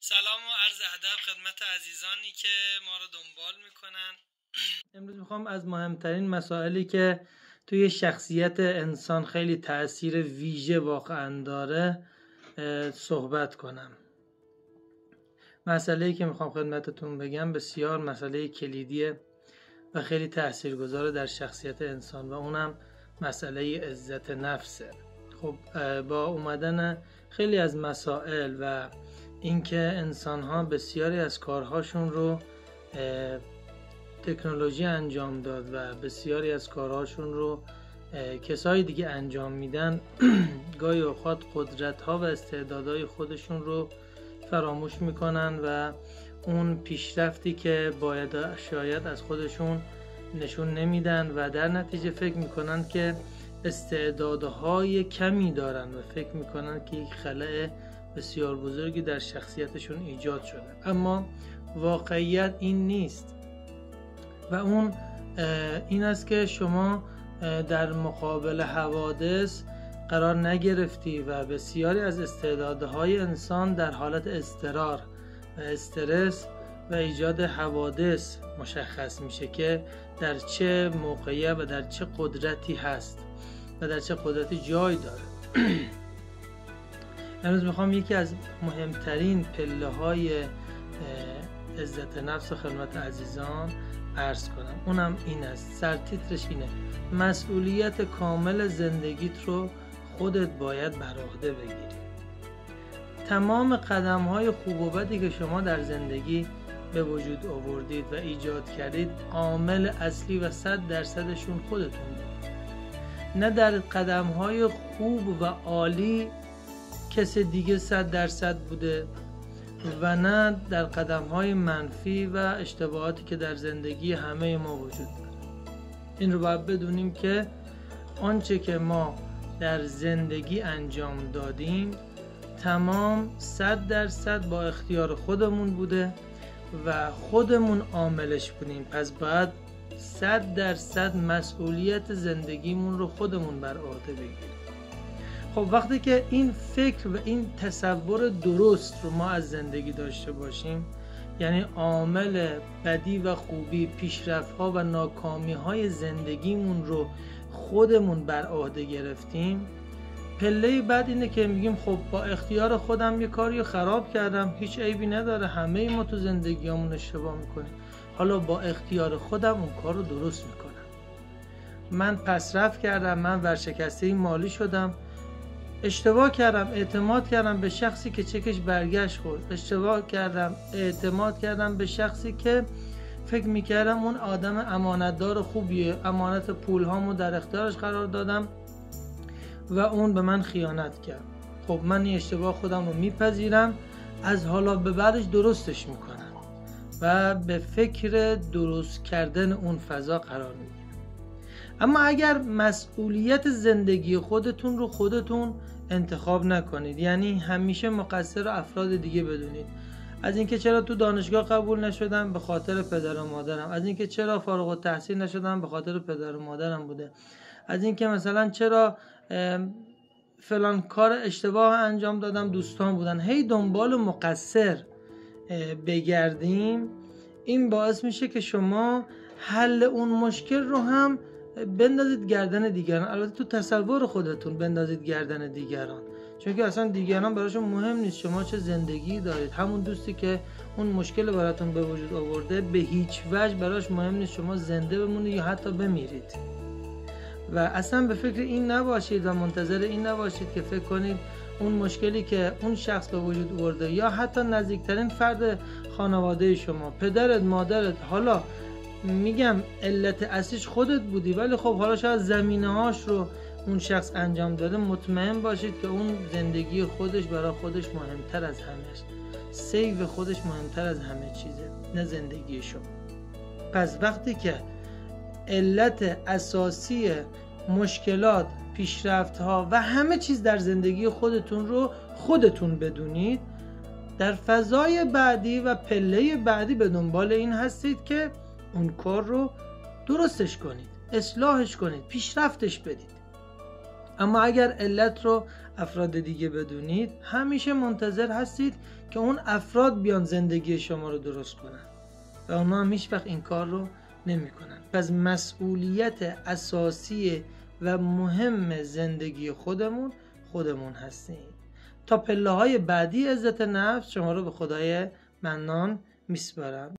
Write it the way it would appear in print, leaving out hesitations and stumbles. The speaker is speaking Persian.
سلام و عرض ادب خدمت عزیزانی که ما رو دنبال میکنن. امروز میخوام از مهمترین مسائلی که توی شخصیت انسان خیلی تأثیر ویژه واقعا داره صحبت کنم. مسئله‌ای که میخوام خدمتتون بگم بسیار مسئله کلیدیه و خیلی تاثیرگذاره در شخصیت انسان و اونم مسئله عزت نفسه. خب با اومدن خیلی از مسائل و اینکه انسان‌ها بسیاری از کارهاشون رو تکنولوژی انجام داد و بسیاری از کارهاشون رو کسای دیگه انجام میدن، گاهی اوقات قدرت‌ها و استعدادهای خودشون رو فراموش میکنن و اون پیشرفتی که باید شاید از خودشون نشون نمیدن و در نتیجه فکر میکنن که استعدادهای کمی دارن و فکر میکنن که یک خلأ بسیار بزرگی در شخصیتشون ایجاد شده، اما واقعیت این نیست و اون این است که شما در مقابل حوادث قرار نگرفتی و بسیاری از استعدادهای انسان در حالت اضطرار و استرس و ایجاد حوادث مشخص میشه که در چه موقعیت و در چه قدرتی هست و در چه قدرتی جای داره. امروز میخوام یکی از مهمترین پله‌های عزت نفس خدمت عزیزان عرض کنم. اونم این است، سرتیترش اینه: مسئولیت کامل زندگیت رو خودت باید بر عهده بگیری. تمام قدم‌های خوب و بدی که شما در زندگی به وجود آوردید و ایجاد کردید، عامل اصلی و 100%شون خودتون بود. نه در قدم‌های خوب و عالی کس دیگه 100% بوده و نه در قدم‌های منفی و اشتباهاتی که در زندگی همه ما وجود داره. این رو باید بدونیم که آنچه که ما در زندگی انجام دادیم تمام 100% با اختیار خودمون بوده و خودمون عاملش بودیم، پس باید 100% مسئولیت زندگیمون رو خودمون بر عهده بگیریم. خب وقتی که این فکر و این تصور درست رو ما از زندگی داشته باشیم، یعنی عامل بدی و خوبی، پیشرفت‌ها و ناکامی‌های زندگیمون رو خودمون بر عهده گرفتیم، پله بعد اینه که میگیم خب با اختیار خودم یه کاری خراب کردم، هیچ عیبی نداره، همه ما تو زندگیامون اشتباه میکنیم، حالا با اختیار خودم اون کار رو درست میکنم. من پسرفت کردم، من ورشکسته مالی شدم، اشتباه کردم، اعتماد کردم به شخصی که چکش برگشت خورد، اشتباه کردم، اعتماد کردم به شخصی که فکر میکردم اون آدم امانتدار خوبیه، امانت پول هامو در اختیارش قرار دادم و اون به من خیانت کرد. خب من این اشتباه خودم رو میپذیرم، از حالا به بعدش درستش میکنم و به فکر درست کردن اون فضا قرار میگیرم. اما اگر مسئولیت زندگی خودتون رو خودتون انتخاب نکنید، یعنی همیشه مقصر افراد دیگه بدونید، از اینکه چرا تو دانشگاه قبول نشدم به خاطر پدر و مادرم، از اینکه چرا فارغ التحصیل نشدم به خاطر پدر و مادرم بوده، از اینکه مثلا چرا فلان کار اشتباه انجام دادم دوستان بودن، هی دنبال مقصر بگردیم، این باعث میشه که شما حل اون مشکل رو هم بندازید گردن دیگران. البته تو تصور خودتون بندازید گردن دیگران، چون که اصلا دیگران براشون مهم نیست شما چه زندگی دارید. همون دوستی که اون مشکل براتون به وجود آورده به هیچ وجه براش مهم نیست شما زنده بمونید یا حتی بمیرید و اصلا به فکر این نباشید و منتظر این نباشید که فکر کنید اون مشکلی که اون شخص به وجود آورده یا حتی نزدیکترین فرد خانواده شما، پدرت، مادرت، حالا میگم علت اصلیش خودت بودی ولی خب حالا شاید زمینه‌هاش رو اون شخص انجام داده، مطمئن باشید که اون زندگی خودش برای خودش مهمتر از همه‌ست، سیو خودش مهمتر از همه چیزه، نه زندگی شما. پس وقتی که علت اساسی مشکلات، پیشرفت‌ها و همه چیز در زندگی خودتون رو خودتون بدونید، در فضای بعدی و پله بعدی به دنبال این هستید که اون کار رو درستش کنید، اصلاحش کنید، پیشرفتش بدید. اما اگر علت رو افراد دیگه بدونید، همیشه منتظر هستید که اون افراد بیان زندگی شما رو درست کنن و اونا هم هیچ وقت این کار رو نمی کنن. پس مسئولیت اساسی و مهم زندگی خودمون هستیم. تا پله های بعدی عزت نفس شما رو به خدای منان میسپارم.